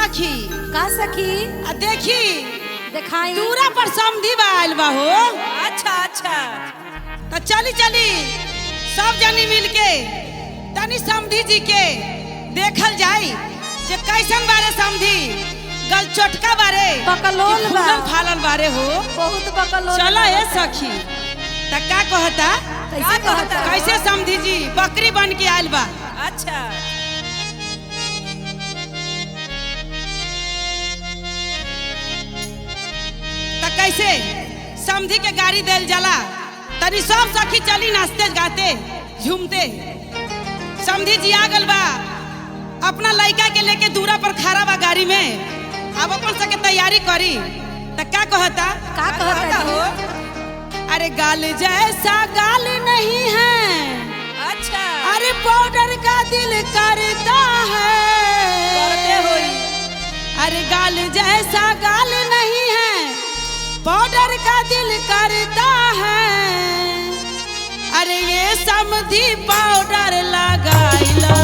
सखी का सखी आ देखी दिखाई दूरा पर समधी आयल बा हो। अच्छा अच्छा तो चली चली सब जनी मिल के तनी समधी जी के देखल जाई जे कैसन बारे समधी गल चोटका बारे बकलोल कि बा। फूलल फालल बारे हो। बहुत बकलोल चला ए सखी त का कहता कैसे कहता कैसे समधी जी बकरी बन के आयल बा। अच्छा त कैसे समधी के गाड़ी देल जाला तनी सब सखी चली नाचते गाते झूमते। समधी जी आ गल बा अपना लड़का के लेके दूरा पर खड़ा बा गाड़ी में। अब अपन सके तैयारी करी त का कहता का कहता हो जी? अरे गाल जैसा गाल नहीं है, अच्छा अरे पाउडर का दिल करता करते है। होई अरे गाल जैसा गाल नहीं है, पाउडर का दिल करता है। अरे ये समधी पाउडर लगाइला